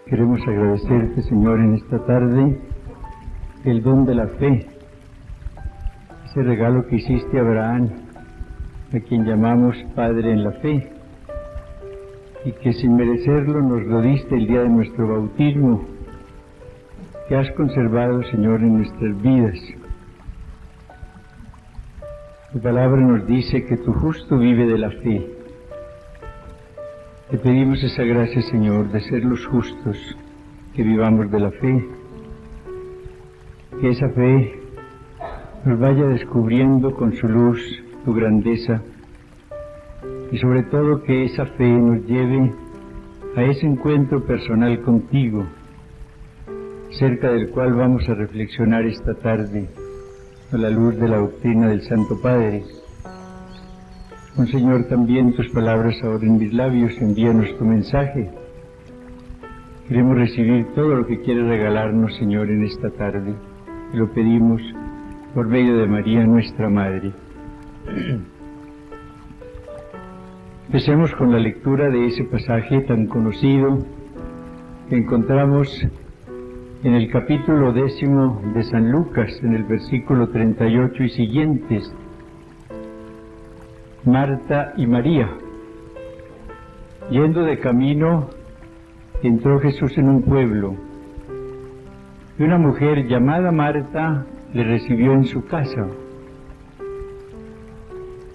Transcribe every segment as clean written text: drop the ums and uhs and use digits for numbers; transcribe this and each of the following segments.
Queremos agradecerte, Señor, en esta tarde el don de la fe, ese regalo que hiciste a Abraham, a quien llamamos Padre en la fe, y que sin merecerlo nos lo diste el día de nuestro bautismo, que has conservado, Señor, en nuestras vidas. Tu palabra nos dice que tu justo vive de la fe. Te pedimos esa gracia, Señor, de ser los justos, que vivamos de la fe, que esa fe nos vaya descubriendo con su luz tu grandeza, y sobre todo que esa fe nos lleve a ese encuentro personal contigo, cerca del cual vamos a reflexionar esta tarde a la luz de la doctrina del Santo Padre. Señor, también tus palabras ahora en mis labios, envíanos tu mensaje. Queremos recibir todo lo que quieres regalarnos, Señor, en esta tarde. Y lo pedimos por medio de María, nuestra Madre. Empecemos con la lectura de ese pasaje tan conocido que encontramos en el capítulo 10 de San Lucas, en el versículo 38 y siguientes. Marta y María. Yendo de camino, entró Jesús en un pueblo, y una mujer llamada Marta le recibió en su casa.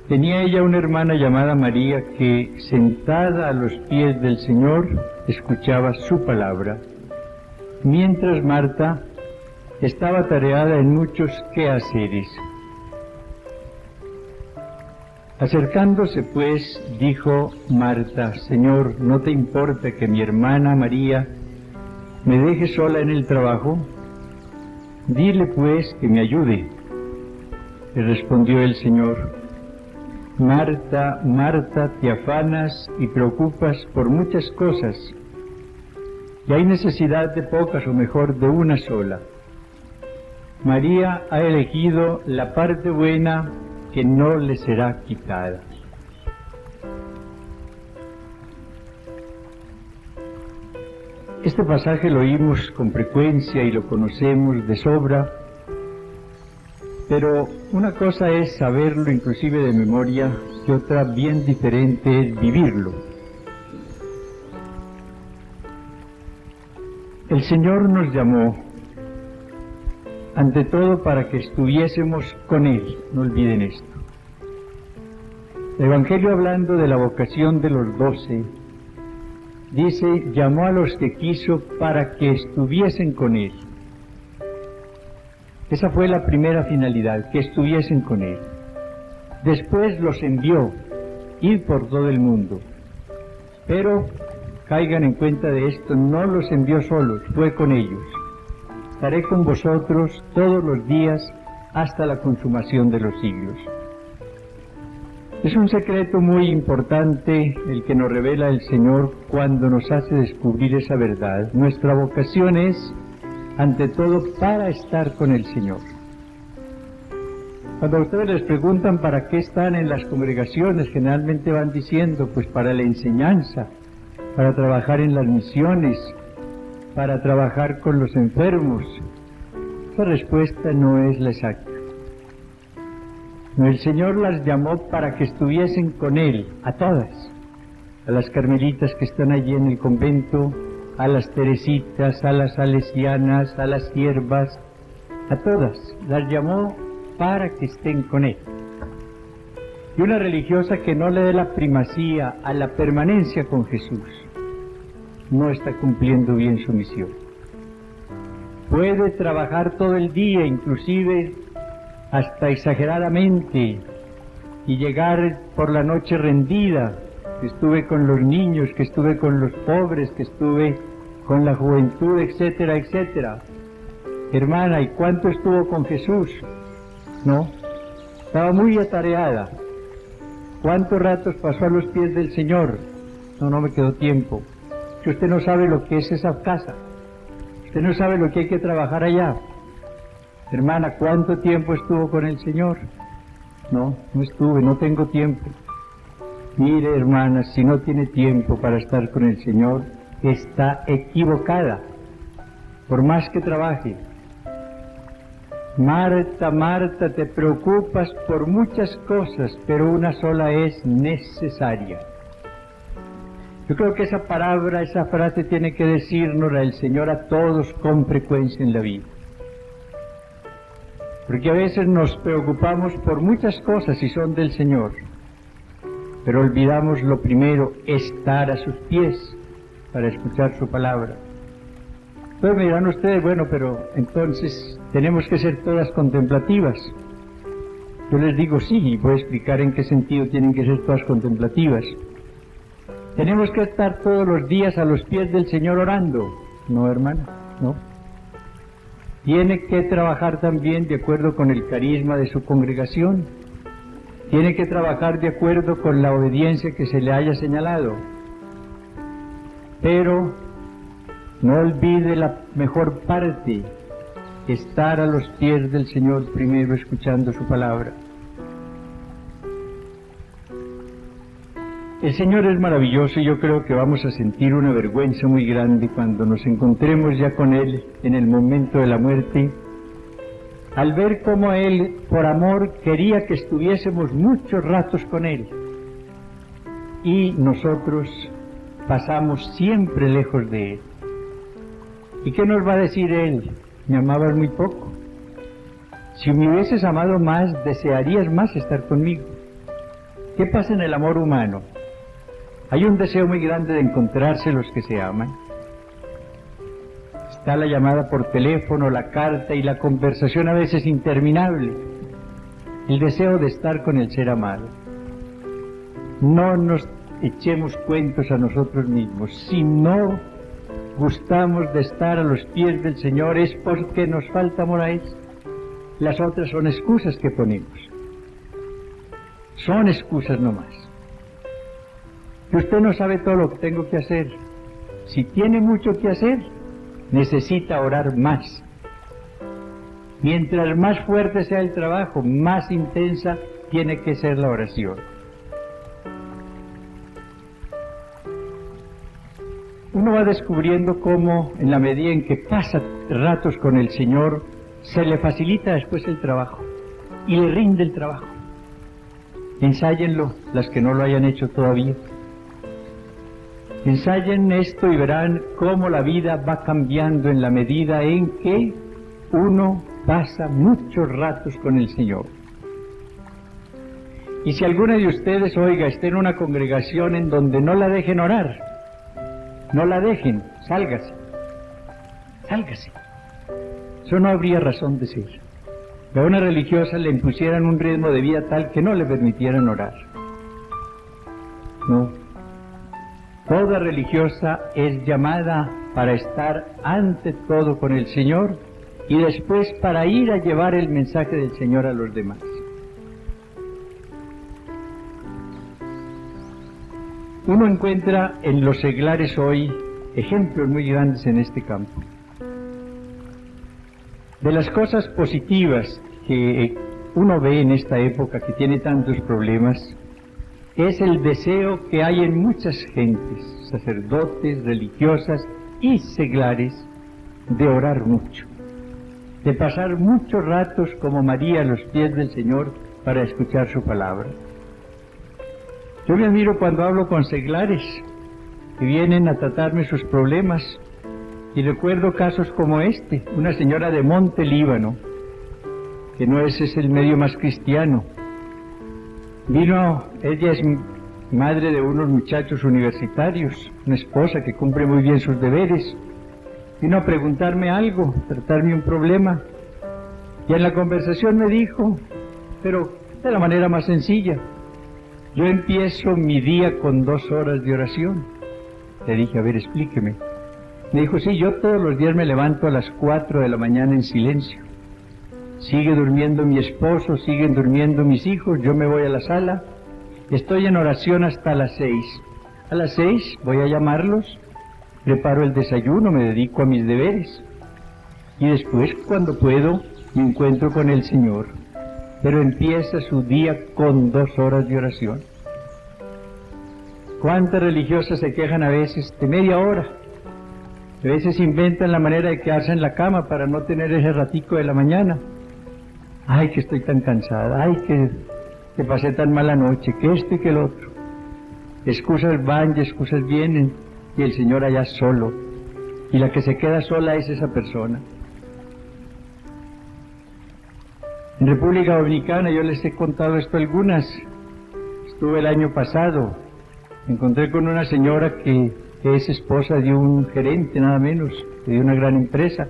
Tenía ella una hermana llamada María que, sentada a los pies del Señor, escuchaba su palabra, mientras Marta estaba atareada en muchos quehaceres. Acercándose pues, dijo Marta: Señor, ¿no te importa que mi hermana María me deje sola en el trabajo? Dile pues que me ayude. Le respondió el Señor: Marta, Marta, te afanas y preocupas por muchas cosas, y hay necesidad de pocas, o mejor, de una sola. María ha elegido la parte buena, que no le será quitada. Este pasaje lo oímos con frecuencia y lo conocemos de sobra, pero una cosa es saberlo inclusive de memoria y otra bien diferente es vivirlo. El Señor nos llamó ante todo para que estuviésemos con Él, no olviden esto. El Evangelio, hablando de la vocación de los 12, dice: llamó a los que quiso para que estuviesen con Él. Esa fue la primera finalidad, que estuviesen con Él. Después los envió, ir por todo el mundo. Pero, caigan en cuenta de esto, no los envió solos, fue con ellos. Estaré con vosotros todos los días hasta la consumación de los siglos. Es un secreto muy importante el que nos revela el Señor cuando nos hace descubrir esa verdad. Nuestra vocación es, ante todo, para estar con el Señor. Cuando a ustedes les preguntan para qué están en las congregaciones, generalmente van diciendo, pues para la enseñanza, para trabajar en las misiones, para trabajar con los enfermos. Esa respuesta no es la exacta. No, el Señor las llamó para que estuviesen con Él, a todas, a las carmelitas que están allí en el convento, a las teresitas, a las salesianas, a las siervas, a todas, las llamó para que estén con Él. Y una religiosa que no le dé la primacía a la permanencia con Jesús, no está cumpliendo bien su misión. Puede trabajar todo el día, inclusive hasta exageradamente, y llegar por la noche rendida, que estuve con los niños, que estuve con los pobres, que estuve con la juventud, etcétera, etcétera. Hermana, ¿y cuánto estuvo con Jesús? No, estaba muy atareada. ¿Cuántos ratos pasó a los pies del Señor? No me quedó tiempo. Que usted no sabe lo que es esa casa, usted no sabe lo que hay que trabajar allá. Hermana, ¿cuánto tiempo estuvo con el Señor? No estuve, no tengo tiempo. Mire, hermana, si no tiene tiempo para estar con el Señor, está equivocada, por más que trabaje. Marta, Marta, te preocupas por muchas cosas, pero una sola es necesaria. Yo creo que esa palabra, esa frase tiene que decirnos el Señor a todos con frecuencia en la vida. Porque a veces nos preocupamos por muchas cosas y son del Señor, pero olvidamos lo primero, estar a sus pies para escuchar su palabra. Entonces me dirán ustedes, bueno, pero entonces tenemos que ser todas contemplativas. Yo les digo sí, y voy a explicar en qué sentido tienen que ser todas contemplativas. Tenemos que estar todos los días a los pies del Señor orando. No, hermana, no. Tiene que trabajar también de acuerdo con el carisma de su congregación. Tiene que trabajar de acuerdo con la obediencia que se le haya señalado. Pero no olvide la mejor parte, estar a los pies del Señor primero escuchando su palabra. El Señor es maravilloso y yo creo que vamos a sentir una vergüenza muy grande cuando nos encontremos ya con Él en el momento de la muerte, al ver cómo Él, por amor, quería que estuviésemos muchos ratos con Él. Y nosotros pasamos siempre lejos de Él. ¿Y qué nos va a decir Él? Me amabas muy poco. Si me hubieses amado más, desearías más estar conmigo. ¿Qué pasa en el amor humano? Hay un deseo muy grande de encontrarse los que se aman. Está la llamada por teléfono, la carta y la conversación a veces interminable. El deseo de estar con el ser amado. No nos echemos cuentos a nosotros mismos. Si no gustamos de estar a los pies del Señor es porque nos falta amor a Él. Las otras son excusas que ponemos. Son excusas nomás. Que usted no sabe todo lo que tengo que hacer. Si tiene mucho que hacer, necesita orar más. Mientras más fuerte sea el trabajo, más intensa tiene que ser la oración. Uno va descubriendo cómo, en la medida en que pasa ratos con el Señor, se le facilita después el trabajo y le rinde el trabajo. Ensáyenlo, las que no lo hayan hecho todavía. Ensayen esto y verán cómo la vida va cambiando en la medida en que uno pasa muchos ratos con el Señor. Y si alguna de ustedes, oiga, está en una congregación en donde no la dejen orar, no la dejen, sálgase, sálgase. Eso no habría razón de ser. Que a una religiosa le impusieran un ritmo de vida tal que no le permitieran orar. No. Toda religiosa es llamada para estar ante todo con el Señor y después para ir a llevar el mensaje del Señor a los demás. Uno encuentra en los seglares hoy ejemplos muy grandes en este campo. De las cosas positivas que uno ve en esta época que tiene tantos problemas, es el deseo que hay en muchas gentes, sacerdotes, religiosas y seglares, de orar mucho, de pasar muchos ratos como María a los pies del Señor para escuchar su palabra. Yo me admiro cuando hablo con seglares que vienen a tratarme sus problemas y recuerdo casos como este, una señora de Monte Líbano, que no es el medio más cristiano. Vino, ella es madre de unos muchachos universitarios, una esposa que cumple muy bien sus deberes. Vino a preguntarme algo, tratarme un problema. Y en la conversación me dijo, pero de la manera más sencilla, yo empiezo mi día con 2 horas de oración. Le dije, a ver, explíqueme. Me dijo, sí, yo todos los días me levanto a las 4 de la mañana en silencio. Sigue durmiendo mi esposo, siguen durmiendo mis hijos, yo me voy a la sala, estoy en oración hasta las 6. A las 6 voy a llamarlos, preparo el desayuno, me dedico a mis deberes. Y después, cuando puedo, me encuentro con el Señor. Pero empieza su día con 2 horas de oración. ¿Cuántas religiosas se quejan a veces de media hora? A veces inventan la manera de quedarse en la cama para no tener ese ratico de la mañana. Ay, que estoy tan cansada, ay, que pasé tan mala noche, que esto y que el otro. Excusas van y excusas vienen, y el Señor allá solo. Y la que se queda sola es esa persona. En República Dominicana, yo les he contado esto algunas. Estuve el año pasado, me encontré con una señora que es esposa de un gerente, nada menos, de una gran empresa,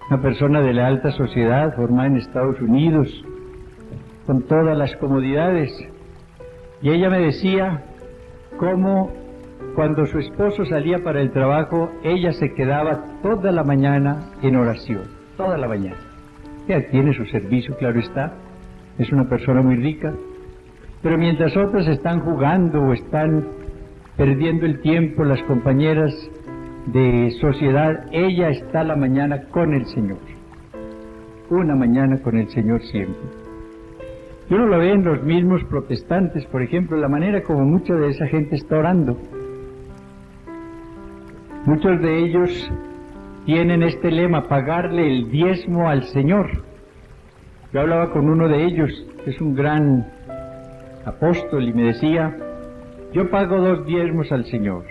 una persona de la alta sociedad, formada en Estados Unidos, con todas las comodidades. Y ella me decía cómo cuando su esposo salía para el trabajo, ella se quedaba toda la mañana en oración, toda la mañana. Ella tiene su servicio, claro está, es una persona muy rica, pero mientras otras están jugando o están perdiendo el tiempo, las compañeras de sociedad, ella está la mañana con el Señor. Una mañana con el Señor siempre. Y uno lo ve en los mismos protestantes, por ejemplo, la manera como mucha de esa gente está orando. Muchos de ellos tienen este lema, pagarle el diezmo al Señor. Yo hablaba con uno de ellos, que es un gran apóstol, y me decía, yo pago 2 diezmos al Señor.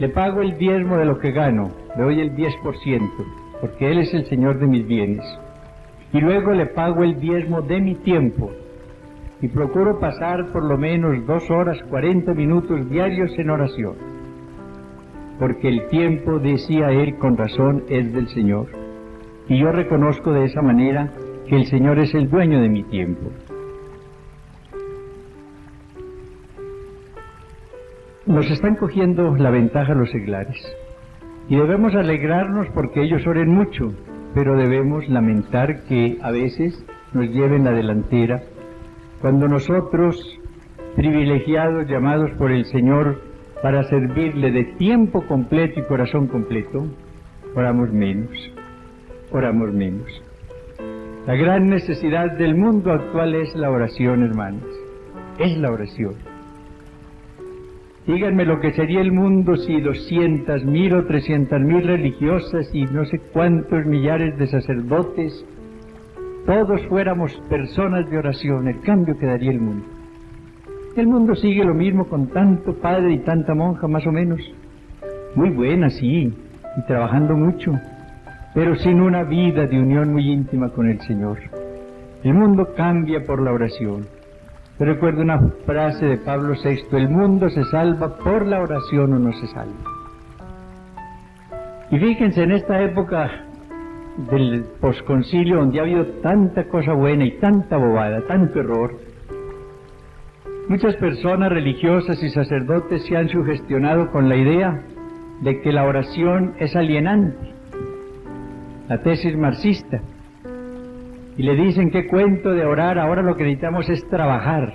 Le pago el diezmo de lo que gano, le doy el 10%, porque Él es el Señor de mis bienes. Y luego le pago el diezmo de mi tiempo, y procuro pasar por lo menos 2 horas, 40 minutos diarios en oración, porque el tiempo, decía él con razón, es del Señor, y yo reconozco de esa manera que el Señor es el dueño de mi tiempo. Nos están cogiendo la ventaja los seglares, y debemos alegrarnos porque ellos oren mucho, pero debemos lamentar que a veces nos lleven la delantera, cuando nosotros, privilegiados, llamados por el Señor para servirle de tiempo completo y corazón completo, oramos menos, oramos menos. La gran necesidad del mundo actual es la oración, hermanos, es la oración. Díganme lo que sería el mundo si 200,000 o 300,000 religiosas y no sé cuántos millares de sacerdotes, todos fuéramos personas de oración, el cambio que daría el mundo. El mundo sigue lo mismo con tanto padre y tanta monja, más o menos. Muy buena, sí, y trabajando mucho, pero sin una vida de unión muy íntima con el Señor. El mundo cambia por la oración. Yo recuerdo una frase de Pablo VI, el mundo se salva por la oración o no se salva. Y fíjense, en esta época del posconcilio, donde ha habido tanta cosa buena y tanta bobada, tanto error, muchas personas religiosas y sacerdotes se han sugestionado con la idea de que la oración es alienante, la tesis marxista. Y le dicen, ¿qué cuento de orar? Ahora lo que necesitamos es trabajar.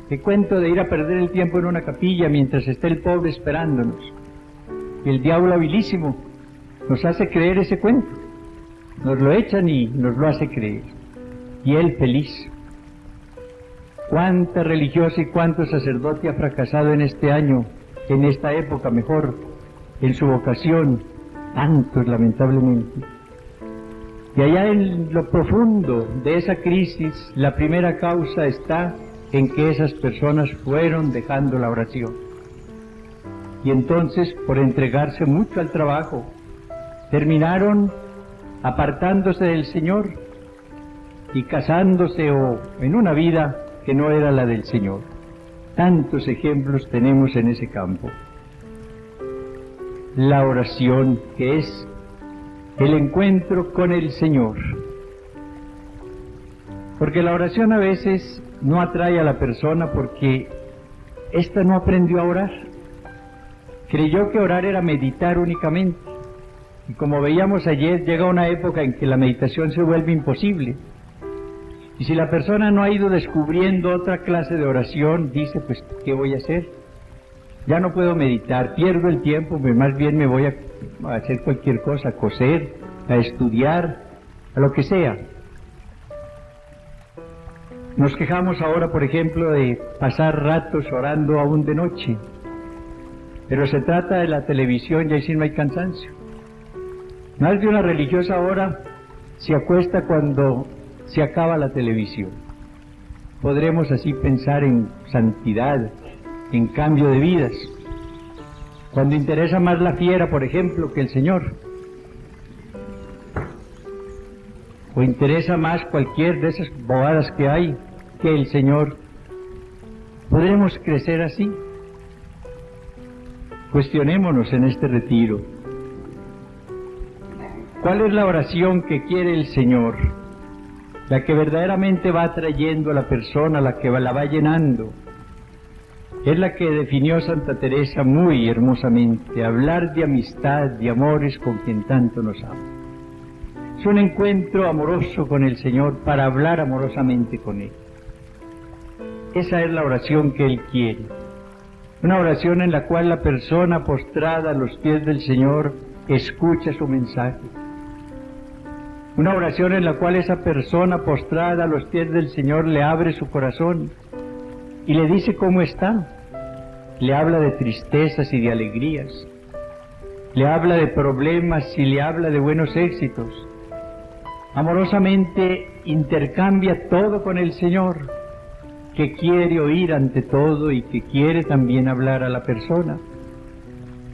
¿Qué cuento de ir a perder el tiempo en una capilla mientras esté el pobre esperándonos? Y el diablo habilísimo nos hace creer ese cuento. Nos lo echan y nos lo hace creer. Y él feliz. ¿Cuánta religiosa y cuánto sacerdote ha fracasado en este año, en esta época mejor, en su vocación? Tantos, lamentablemente. Y allá en lo profundo de esa crisis, la primera causa está en que esas personas fueron dejando la oración. Y entonces, por entregarse mucho al trabajo, terminaron apartándose del Señor y casándose o en una vida que no era la del Señor. Tantos ejemplos tenemos en ese campo. La oración, que es el encuentro con el Señor. Porque la oración a veces no atrae a la persona porque ésta no aprendió a orar. Creyó que orar era meditar únicamente. Y como veíamos ayer, llega una época en que la meditación se vuelve imposible. Y si la persona no ha ido descubriendo otra clase de oración, dice, pues, ¿qué voy a hacer? Ya no puedo meditar, pierdo el tiempo, más bien me voy a hacer cualquier cosa, a coser, a estudiar, a lo que sea. Nos quejamos ahora, por ejemplo, de pasar ratos orando aún de noche, pero se trata de la televisión y ahí sí no hay cansancio. Más de una religiosa ahora se acuesta cuando se acaba la televisión. Podremos así pensar en santidad, en cambio de vidas. Cuando interesa más la fiera, por ejemplo, que el Señor. O interesa más cualquier de esas bobadas que hay que el Señor. ¿Podremos crecer así? Cuestionémonos en este retiro. ¿Cuál es la oración que quiere el Señor? La que verdaderamente va atrayendo a la persona, la que la va llenando. Es la que definió Santa Teresa muy hermosamente: hablar de amistad, de amores con quien tanto nos ama. Es un encuentro amoroso con el Señor para hablar amorosamente con Él. Esa es la oración que Él quiere. Una oración en la cual la persona postrada a los pies del Señor escucha su mensaje. Una oración en la cual esa persona postrada a los pies del Señor le abre su corazón y le dice cómo está. Le habla de tristezas y de alegrías. Le habla de problemas y le habla de buenos éxitos. Amorosamente intercambia todo con el Señor, que quiere oír ante todo y que quiere también hablar a la persona.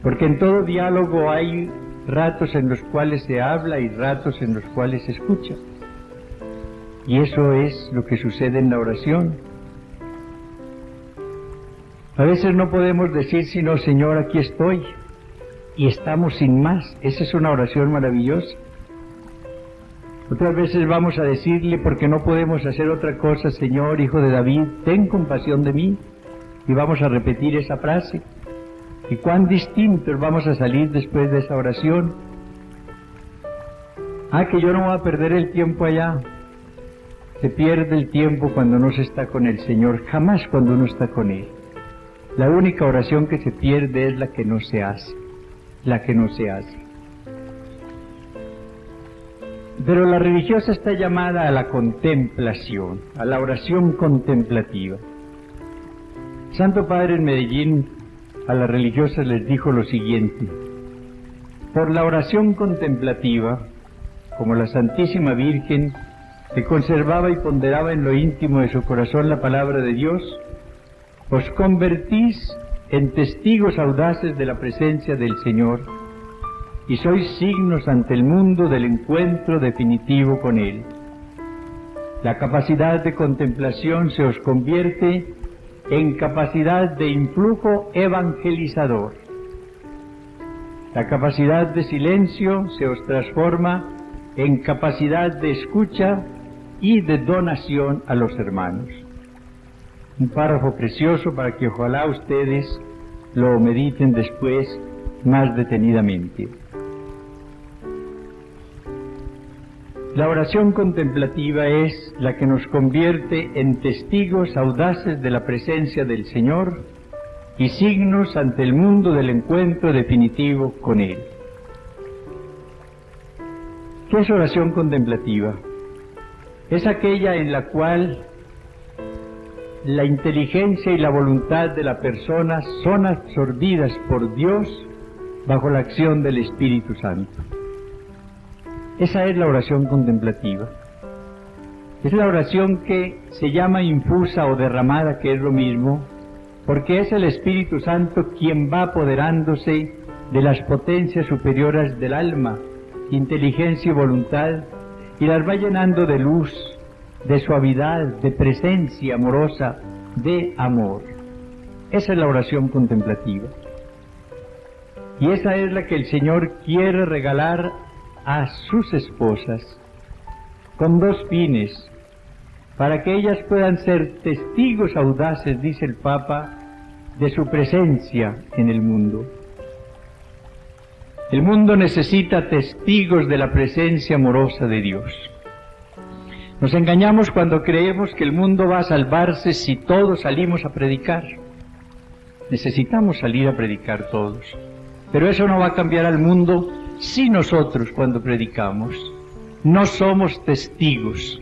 Porque en todo diálogo hay ratos en los cuales se habla y ratos en los cuales se escucha. Y eso es lo que sucede en la oración. A veces no podemos decir sino: Señor, aquí estoy, y estamos sin más. Esa es una oración maravillosa. Otras veces vamos a decirle, porque no podemos hacer otra cosa: Señor, Hijo de David, ten compasión de mí. Y vamos a repetir esa frase. Y cuán distintos vamos a salir después de esa oración. Que yo no voy a perder el tiempo allá. Se pierde el tiempo cuando no se está con el Señor, jamás cuando uno está con Él. La única oración que se pierde es la que no se hace, la que no se hace. Pero la religiosa está llamada a la contemplación, a la oración contemplativa. Santo Padre en Medellín a las religiosas les dijo lo siguiente: por la oración contemplativa, como la Santísima Virgen, que conservaba y ponderaba en lo íntimo de su corazón la palabra de Dios, os convertís en testigos audaces de la presencia del Señor y sois signos ante el mundo del encuentro definitivo con Él. La capacidad de contemplación se os convierte en capacidad de influjo evangelizador. La capacidad de silencio se os transforma en capacidad de escucha y de donación a los hermanos. Un párrafo precioso para que ojalá ustedes lo mediten después más detenidamente. La oración contemplativa es la que nos convierte en testigos audaces de la presencia del Señor y signos ante el mundo del encuentro definitivo con Él. ¿Qué es oración contemplativa? Es aquella en la cual la inteligencia y la voluntad de la persona son absorbidas por Dios bajo la acción del Espíritu Santo. Esa es la oración contemplativa. Es la oración que se llama infusa o derramada, que es lo mismo, porque es el Espíritu Santo quien va apoderándose de las potencias superiores del alma, inteligencia y voluntad, y las va llenando de luz, de suavidad, de presencia amorosa, de amor. Esa es la oración contemplativa. Y esa es la que el Señor quiere regalar a sus esposas, con dos fines: para que ellas puedan ser testigos audaces, dice el Papa, de su presencia en el mundo. El mundo necesita testigos de la presencia amorosa de Dios. Nos engañamos cuando creemos que el mundo va a salvarse si todos salimos a predicar. Necesitamos salir a predicar todos, pero eso no va a cambiar al mundo si nosotros, cuando predicamos, no somos testigos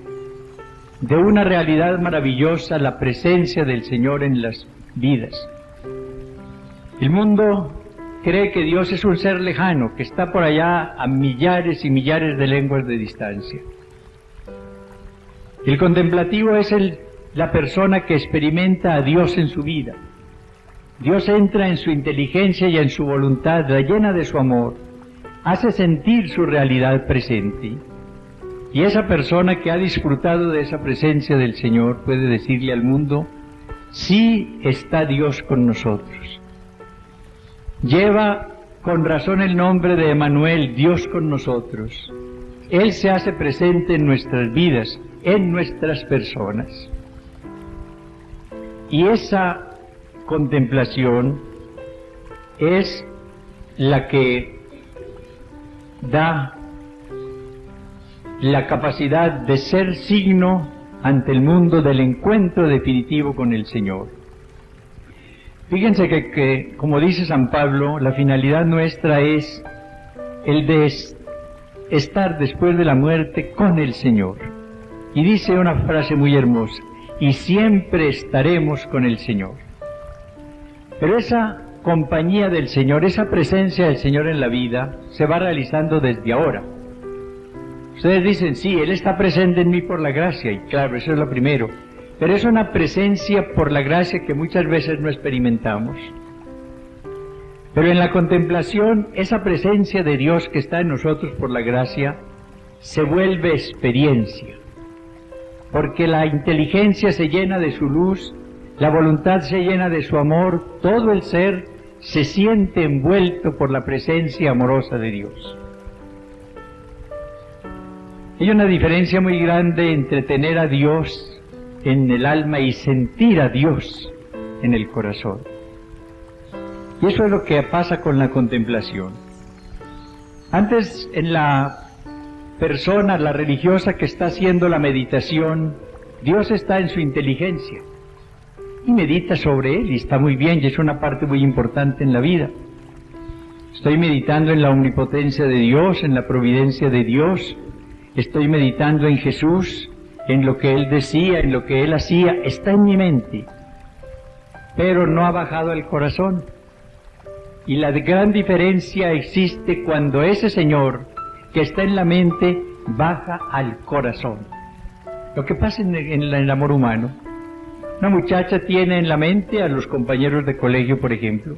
de una realidad maravillosa, la presencia del Señor en las vidas. El mundo cree que Dios es un ser lejano, que está por allá a millares y millares de lenguas de distancia. El contemplativo es la persona que experimenta a Dios en su vida. Dios entra en su inteligencia y en su voluntad, la llena de su amor, hace sentir su realidad presente. Y esa persona que ha disfrutado de esa presencia del Señor puede decirle al mundo: sí está Dios con nosotros. Lleva con razón el nombre de Emmanuel, Dios con nosotros. Él se hace presente en nuestras vidas, en nuestras personas. Y esa contemplación es la que da la capacidad de ser signo ante el mundo del encuentro definitivo con el Señor. Fíjense que como dice San Pablo, la finalidad nuestra es el de estar después de la muerte con el Señor. Y dice una frase muy hermosa: y siempre estaremos con el Señor. Pero esa compañía del Señor, esa presencia del Señor en la vida, se va realizando desde ahora. Ustedes dicen: sí, Él está presente en mí por la gracia, y claro, eso es lo primero. Pero es una presencia por la gracia que muchas veces no experimentamos. Pero en la contemplación, esa presencia de Dios que está en nosotros por la gracia, se vuelve experiencia. Porque la inteligencia se llena de su luz, la voluntad se llena de su amor, todo el ser se siente envuelto por la presencia amorosa de Dios. Hay una diferencia muy grande entre tener a Dios en el alma y sentir a Dios en el corazón. Y eso es lo que pasa con la contemplación. Antes, en la persona, la religiosa que está haciendo la meditación, Dios está en su inteligencia y medita sobre Él, y está muy bien, y es una parte muy importante en la vida. Estoy meditando en la omnipotencia de Dios, en la providencia de Dios, estoy meditando en Jesús, en lo que Él decía, en lo que Él hacía, está en mi mente, pero no ha bajado al corazón. Y la gran diferencia existe cuando ese Señor que está en la mente baja al corazón. Lo que pasa en el amor humano, una muchacha tiene en la mente a los compañeros de colegio, por ejemplo,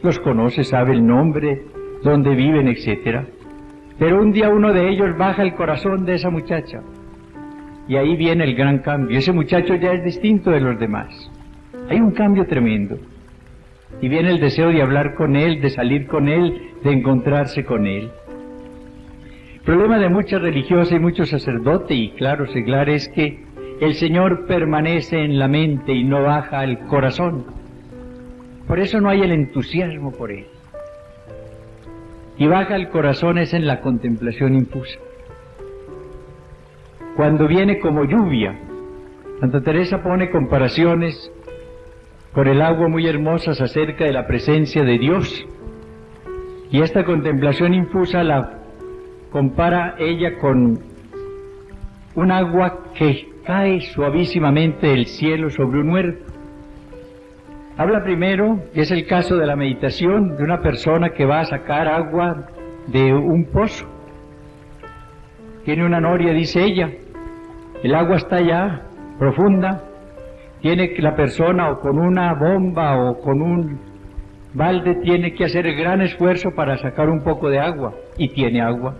los conoce, sabe el nombre, dónde viven, etc. Pero un día uno de ellos baja el corazón de esa muchacha, y ahí viene el gran cambio. Ese muchacho ya es distinto de los demás. Hay un cambio tremendo. Y viene el deseo de hablar con Él, de salir con Él, de encontrarse con Él. El problema de muchas religiosas y muchos sacerdotes, y claro, seglar, es que el Señor permanece en la mente y no baja al corazón. Por eso no hay el entusiasmo por Él. Y baja al corazón es en la contemplación infusa. Cuando viene como lluvia. Santa Teresa pone comparaciones con el agua muy hermosas acerca de la presencia de Dios. Y esta contemplación infusa la compara ella con un agua que cae suavísimamente del cielo sobre un muerto. Habla primero, y es el caso de la meditación, de una persona que va a sacar agua de un pozo. Tiene una noria, dice ella, el agua está allá, profunda, tiene que la persona o con una bomba o con un balde tiene que hacer el gran esfuerzo para sacar un poco de agua, y tiene agua.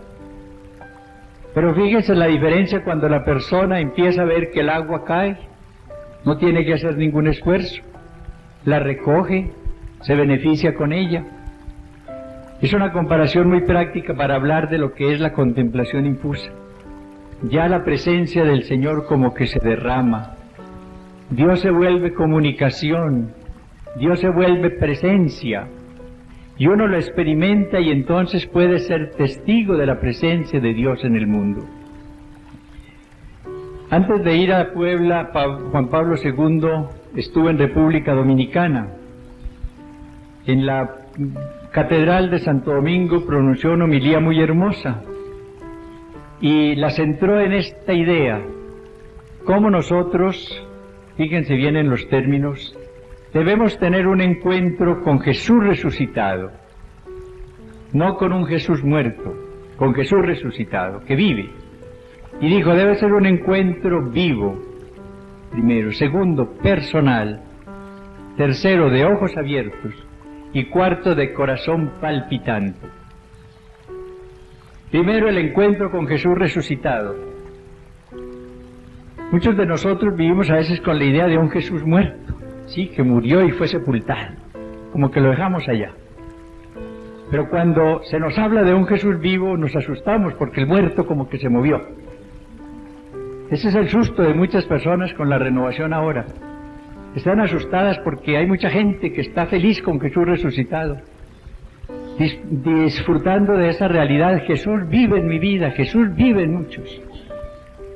Pero fíjense la diferencia cuando la persona empieza a ver que el agua cae, no tiene que hacer ningún esfuerzo, la recoge, se beneficia con ella. Es una comparación muy práctica para hablar de lo que es la contemplación infusa. Ya la presencia del Señor como que se derrama, Dios se vuelve comunicación, Dios se vuelve presencia, y uno lo experimenta y entonces puede ser testigo de la presencia de Dios en el mundo. Antes de ir a Puebla, Juan Pablo II estuvo en República Dominicana. En la Catedral de Santo Domingo pronunció una homilía muy hermosa y la centró en esta idea: cómo nosotros, fíjense bien en los términos, debemos tener un encuentro con Jesús resucitado. no con un Jesús muerto, con Jesús resucitado, que vive. Y dijo, debe ser un encuentro vivo, primero. Segundo, personal. Tercero, de ojos abiertos. Y cuarto, de corazón palpitante. Primero, el encuentro con Jesús resucitado. Muchos de nosotros vivimos a veces con la idea de un Jesús muerto, sí, que murió y fue sepultado, como que lo dejamos allá. Pero cuando se nos habla de un Jesús vivo, nos asustamos porque el muerto como que se movió. Ese es el susto de muchas personas con la renovación ahora. Están asustadas porque hay mucha gente que está feliz con Jesús resucitado, disfrutando de esa realidad. Jesús vive en mi vida, Jesús vive en muchos.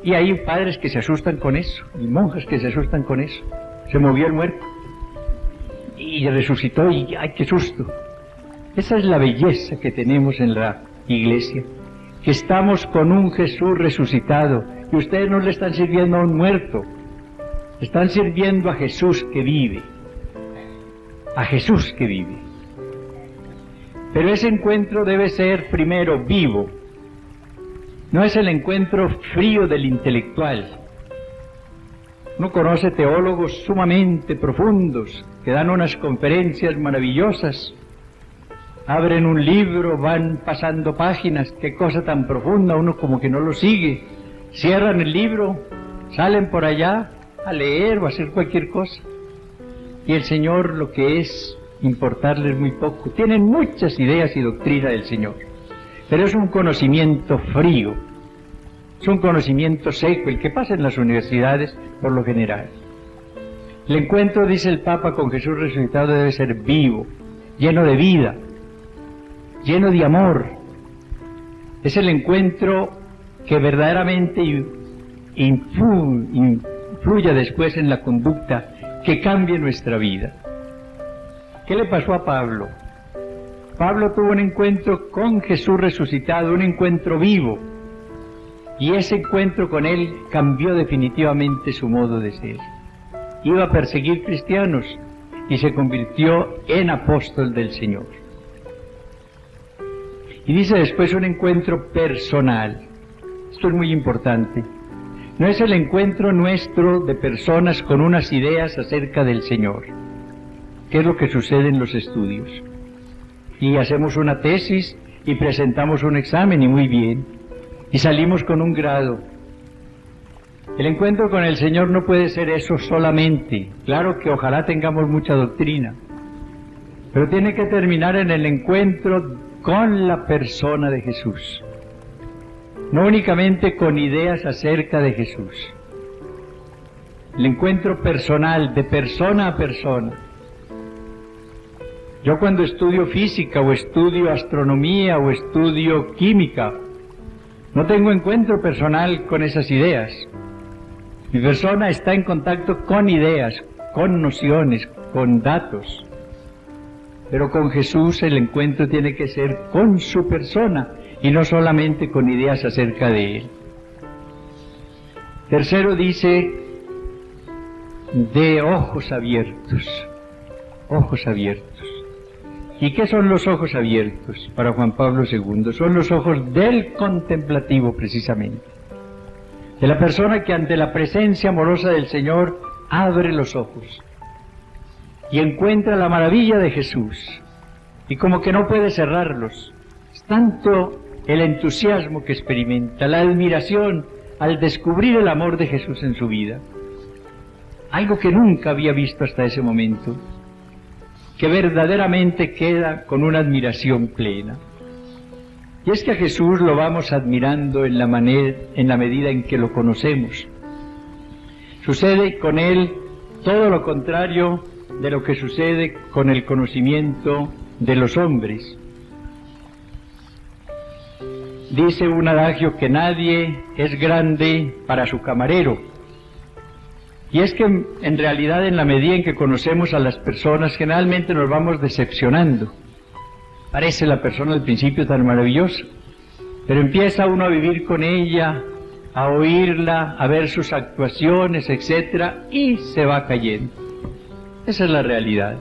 Y hay padres que se asustan con eso, y monjas que se asustan con eso. Se movió el muerto y resucitó y ¡ay, qué susto! Esa es la belleza que tenemos en la iglesia, que estamos con un Jesús resucitado, y ustedes no le están sirviendo a un muerto, están sirviendo a Jesús que vive, a Jesús que vive. Pero ese encuentro debe ser primero vivo, no es el encuentro frío del intelectual. Uno conoce teólogos sumamente profundos que dan unas conferencias maravillosas, abren un libro, van pasando páginas, qué cosa tan profunda, uno como que no lo sigue, cierran el libro, salen por allá a leer o a hacer cualquier cosa, y el Señor lo que es importarles muy poco. Tienen muchas ideas y doctrina del Señor, pero es un conocimiento frío, es un conocimiento seco, el que pasa en las universidades por lo general. El encuentro, dice el Papa, con Jesús resucitado debe ser vivo, lleno de vida, lleno de amor. Es el encuentro que verdaderamente influya después en la conducta, que cambie nuestra vida. ¿Qué le pasó a Pablo? Pablo tuvo un encuentro con Jesús resucitado, un encuentro vivo, y ese encuentro con él cambió definitivamente su modo de ser. Iba a perseguir cristianos y se convirtió en apóstol del Señor. Y dice después un encuentro personal. Esto es muy importante. No es el encuentro nuestro de personas con unas ideas acerca del Señor, que es lo que sucede en los estudios. Y hacemos una tesis y presentamos un examen y muy bien, y salimos con un grado. El encuentro con el Señor no puede ser eso solamente. Claro que ojalá tengamos mucha doctrina, pero tiene que terminar en el encuentro con la persona de Jesús, no únicamente con ideas acerca de Jesús. El encuentro personal, de persona a persona. Yo cuando estudio física o estudio astronomía o estudio química, no tengo encuentro personal con esas ideas. Mi persona está en contacto con ideas, con nociones, con datos. Pero con Jesús el encuentro tiene que ser con su persona y no solamente con ideas acerca de Él. Tercero dice, de ojos abiertos. Ojos abiertos. ¿Y qué son los ojos abiertos para Juan Pablo II? Son los ojos del contemplativo, precisamente. De la persona que ante la presencia amorosa del Señor abre los ojos y encuentra la maravilla de Jesús, y como que no puede cerrarlos. Es tanto el entusiasmo que experimenta, la admiración al descubrir el amor de Jesús en su vida, algo que nunca había visto hasta ese momento, que verdaderamente queda con una admiración plena. Y es que a Jesús lo vamos admirando en la medida en que lo conocemos. Sucede con Él todo lo contrario de lo que sucede con el conocimiento de los hombres. Dice un adagio que nadie es grande para su camarero. Y es que en realidad, en la medida en que conocemos a las personas, generalmente nos vamos decepcionando. Parece la persona al principio tan maravillosa, pero empieza uno a vivir con ella, a oírla, a ver sus actuaciones, etcétera, y se va cayendo. Esa es la realidad.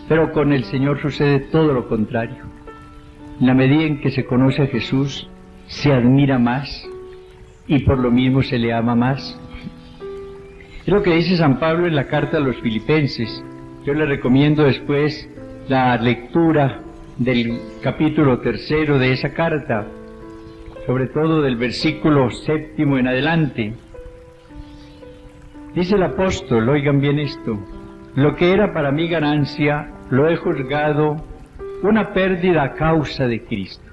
Pero con el Señor sucede todo lo contrario. En la medida en que se conoce a Jesús, se admira más y por lo mismo se le ama más. Es lo que dice San Pablo en la carta a los Filipenses. Yo le recomiendo después la lectura del capítulo 3 de esa carta, sobre todo del versículo 7 en adelante. Dice el apóstol, oigan bien esto: lo que era para mí ganancia, lo he juzgado una pérdida a causa de Cristo.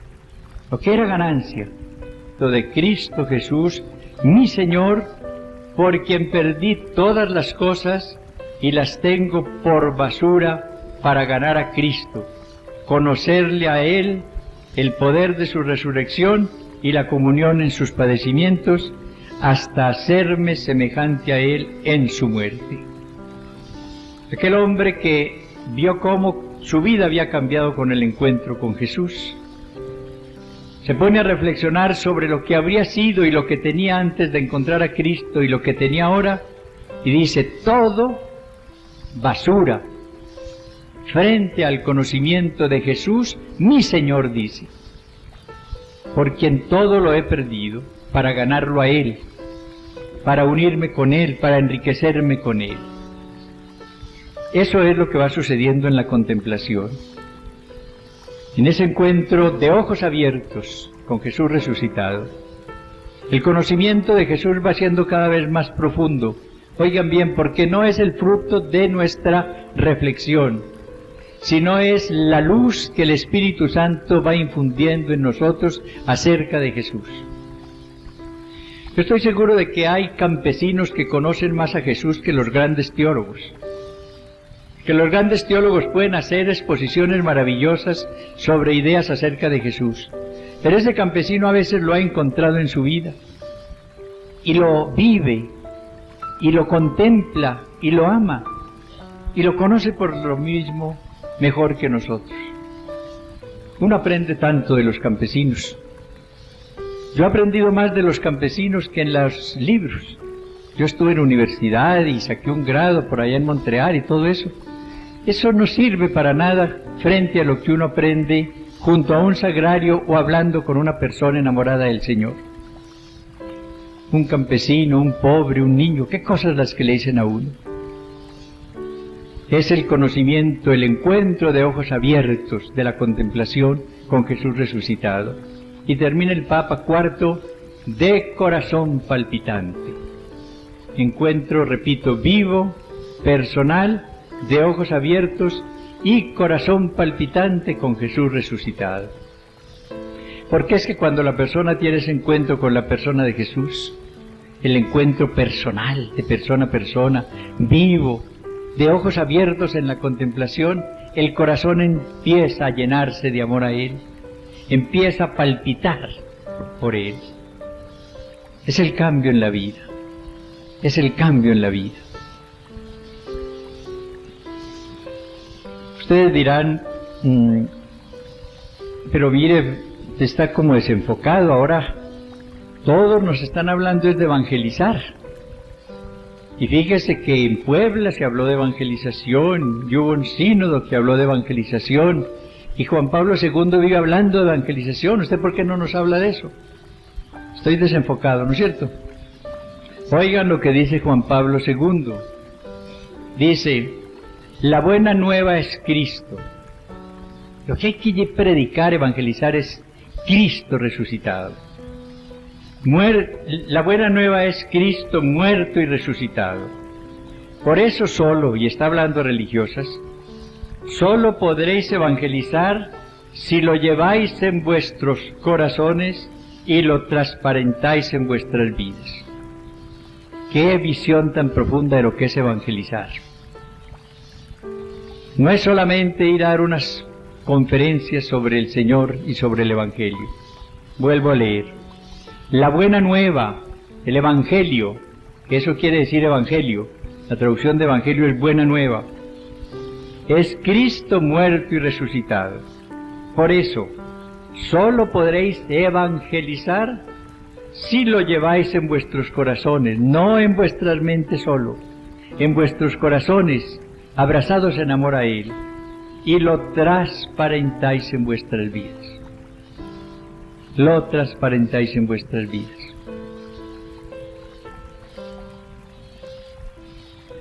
Lo que era ganancia, lo de Cristo Jesús, mi Señor, por quien perdí todas las cosas y las tengo por basura para ganar a Cristo, conocerle a Él, el poder de su resurrección y la comunión en sus padecimientos, hasta hacerme semejante a Él en su muerte. Aquel hombre que vio cómo su vida había cambiado con el encuentro con Jesús, se pone a reflexionar sobre lo que habría sido y lo que tenía antes de encontrar a Cristo y lo que tenía ahora, y dice: todo basura frente al conocimiento de Jesús, mi Señor, dice, por quien todo lo he perdido para ganarlo a Él, para unirme con Él, para enriquecerme con Él. Eso es lo que va sucediendo en la contemplación. En ese encuentro de ojos abiertos con Jesús resucitado, el conocimiento de Jesús va siendo cada vez más profundo. Oigan bien, porque no es el fruto de nuestra reflexión, sino es la luz que el Espíritu Santo va infundiendo en nosotros acerca de Jesús. Yo estoy seguro de que hay campesinos que conocen más a Jesús que los grandes teólogos. Que los grandes teólogos pueden hacer exposiciones maravillosas sobre ideas acerca de Jesús, pero ese campesino a veces lo ha encontrado en su vida, y lo vive, y lo contempla, y lo ama, y lo conoce por lo mismo mejor que nosotros. Uno aprende tanto de los campesinos. Yo he aprendido más de los campesinos que en los libros. Yo estuve en universidad y saqué un grado por allá en Montreal y todo eso. Eso no sirve para nada frente a lo que uno aprende junto a un sagrario o hablando con una persona enamorada del Señor. Un campesino, un pobre, un niño, ¿qué cosas las que le dicen a uno? Es el conocimiento, el encuentro de ojos abiertos de la contemplación con Jesús resucitado. Y termina el Papa IV, de corazón palpitante. Encuentro, repito, vivo, personal, de ojos abiertos y corazón palpitante con Jesús resucitado. Porque es que cuando la persona tiene ese encuentro con la persona de Jesús, el encuentro personal, de persona a persona, vivo, de ojos abiertos en la contemplación, el corazón empieza a llenarse de amor a Él, empieza a palpitar por Él. Es el cambio en la vida, es el cambio en la vida. Ustedes dirán, pero mire, está como desenfocado ahora. Todos nos están hablando es de evangelizar. Y fíjese que en Puebla se habló de evangelización, y hubo un sínodo que habló de evangelización, y Juan Pablo II vive hablando de evangelización. ¿Usted por qué no nos habla de eso? Estoy desenfocado, ¿no es cierto? Oigan lo que dice Juan Pablo II. Dice: la buena nueva es Cristo. Lo que hay que predicar, evangelizar, es Cristo resucitado. La buena nueva es Cristo muerto y resucitado. Por eso solo, y está hablando de religiosas, solo podréis evangelizar si lo lleváis en vuestros corazones y lo transparentáis en vuestras vidas. Qué visión tan profunda de lo que es evangelizar. No es solamente ir a dar unas conferencias sobre el Señor y sobre el Evangelio. Vuelvo a leer. La buena nueva, el Evangelio, que eso quiere decir Evangelio, la traducción de Evangelio es buena nueva, es Cristo muerto y resucitado. Por eso, solo podréis evangelizar si lo lleváis en vuestros corazones, no en vuestras mentes solo, en vuestros corazones, abrazados en amor a Él, y lo transparentáis en vuestras vidas. lo transparentáis en vuestras vidas.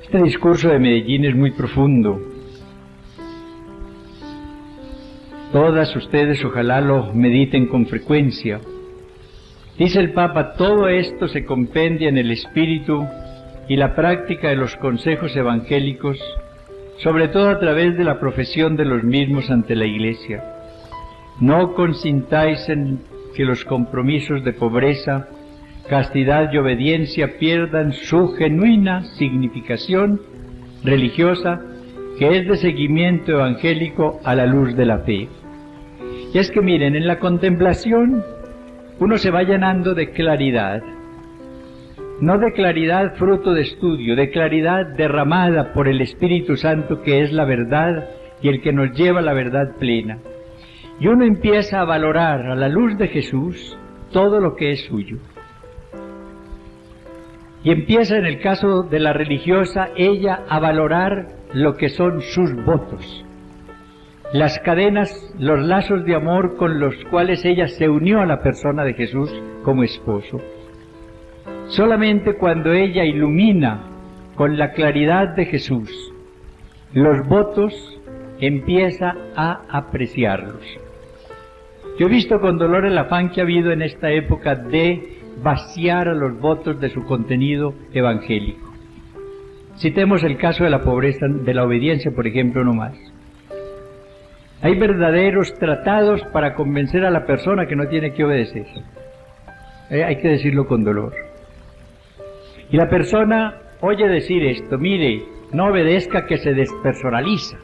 Este discurso de Medellín es muy profundo. Todas ustedes ojalá lo mediten con frecuencia. Dice el Papa, todo esto se compendia en el espíritu y la práctica de los consejos evangélicos, sobre todo a través de la profesión de los mismos ante la Iglesia. No consintáis en que los compromisos de pobreza, castidad y obediencia pierdan su genuina significación religiosa, que es de seguimiento evangélico a la luz de la fe. Y es que miren, en la contemplación uno se va llenando de claridad, no de claridad fruto de estudio, de claridad derramada por el Espíritu Santo, que es la verdad y el que nos lleva a la verdad plena. Y uno empieza a valorar a la luz de Jesús todo lo que es suyo. Y empieza, en el caso de la religiosa, ella a valorar lo que son sus votos, las cadenas, los lazos de amor con los cuales ella se unió a la persona de Jesús como esposo. Solamente cuando ella ilumina con la claridad de Jesús los votos, empieza a apreciarlos. Yo he visto con dolor el afán que ha habido en esta época de vaciar a los votos de su contenido evangélico. Citemos el caso de la pobreza, de la obediencia, por ejemplo, no más. Hay verdaderos tratados para convencer a la persona que no tiene que obedecer. Hay que decirlo con dolor. Y la persona oye decir esto, mire, no obedezca que se despersonaliza.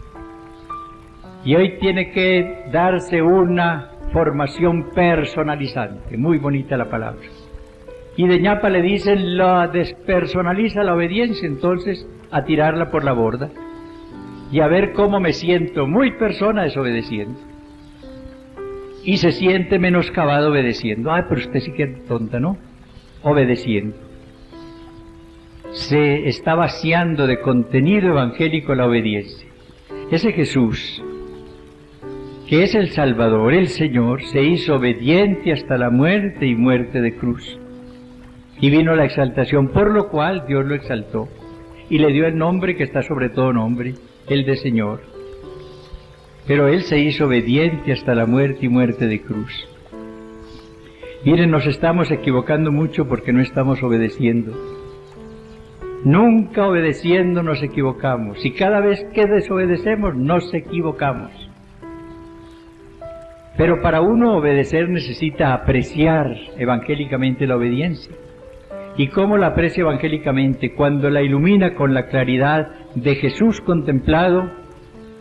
Y hoy tiene que darse una formación personalizante, muy bonita la palabra. Y de ñapa le dicen, la despersonaliza la obediencia, entonces a tirarla por la borda. Y a ver cómo me siento muy persona desobedeciendo. Y se siente menoscabado obedeciendo. Ay, pero usted sí que es tonta, ¿no? Obedeciendo. Se está vaciando de contenido evangélico la obediencia. Ese Jesús, que es el Salvador, el Señor, se hizo obediente hasta la muerte y muerte de cruz. Y vino la exaltación, por lo cual Dios lo exaltó y le dio el nombre que está sobre todo nombre, el de Señor. Pero Él se hizo obediente hasta la muerte y muerte de cruz. Miren, nos estamos equivocando mucho porque no estamos obedeciendo. Nunca obedeciendo nos equivocamos, y cada vez que desobedecemos nos equivocamos. Pero para uno obedecer necesita apreciar evangélicamente la obediencia. ¿Y cómo la aprecia evangélicamente? Cuando la ilumina con la claridad de Jesús contemplado,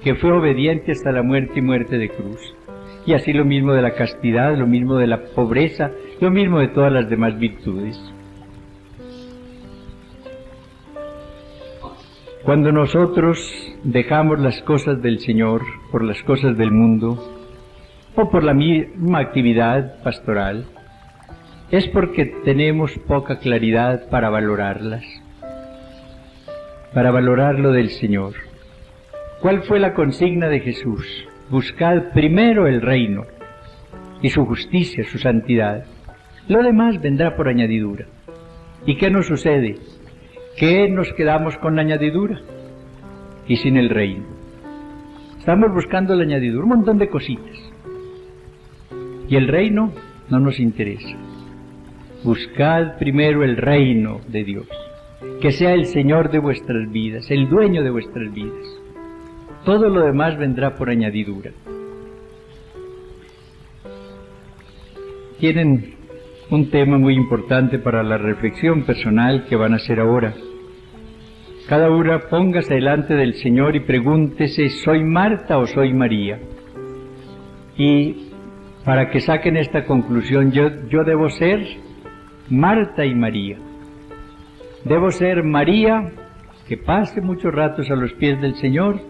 que fue obediente hasta la muerte y muerte de cruz. Y así lo mismo de la castidad, lo mismo de la pobreza, lo mismo de todas las demás virtudes. Cuando nosotros dejamos las cosas del Señor por las cosas del mundo, o por la misma actividad pastoral, es porque tenemos poca claridad para valorarlas, para valorar lo del Señor. ¿Cuál fue la consigna de Jesús? Buscad primero el reino y su justicia, su santidad. Lo demás vendrá por añadidura. ¿Y qué nos sucede? Que nos quedamos con la añadidura y sin el reino. Estamos buscando la añadidura, un montón de cositas. Y el reino no nos interesa. Buscad primero el reino de Dios, que sea el Señor de vuestras vidas, el dueño de vuestras vidas. Todo lo demás vendrá por añadidura. Tienen un tema muy importante para la reflexión personal que van a hacer ahora. Cada una póngase delante del Señor y pregúntese, ¿soy Marta o soy María? Y para que saquen esta conclusión, yo debo ser Marta y María. Debo ser María, que pase muchos ratos a los pies del Señor,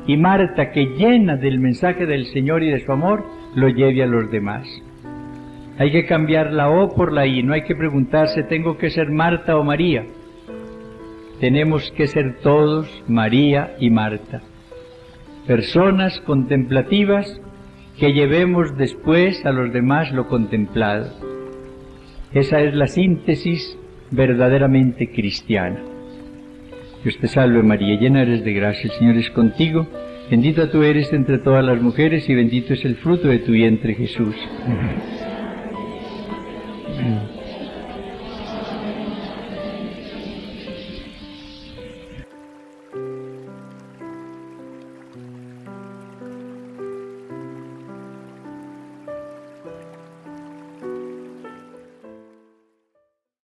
y Marta, que llena del mensaje del Señor y de su amor, lo lleve a los demás. Hay que cambiar la O por la I, no hay que preguntarse, ¿tengo que ser Marta o María? Tenemos que ser todos María y Marta, personas contemplativas que llevemos después a los demás lo contemplado. Esa es la síntesis verdaderamente cristiana. Dios te salve María, llena eres de gracia, el Señor es contigo, bendita tú eres entre todas las mujeres y bendito es el fruto de tu vientre Jesús.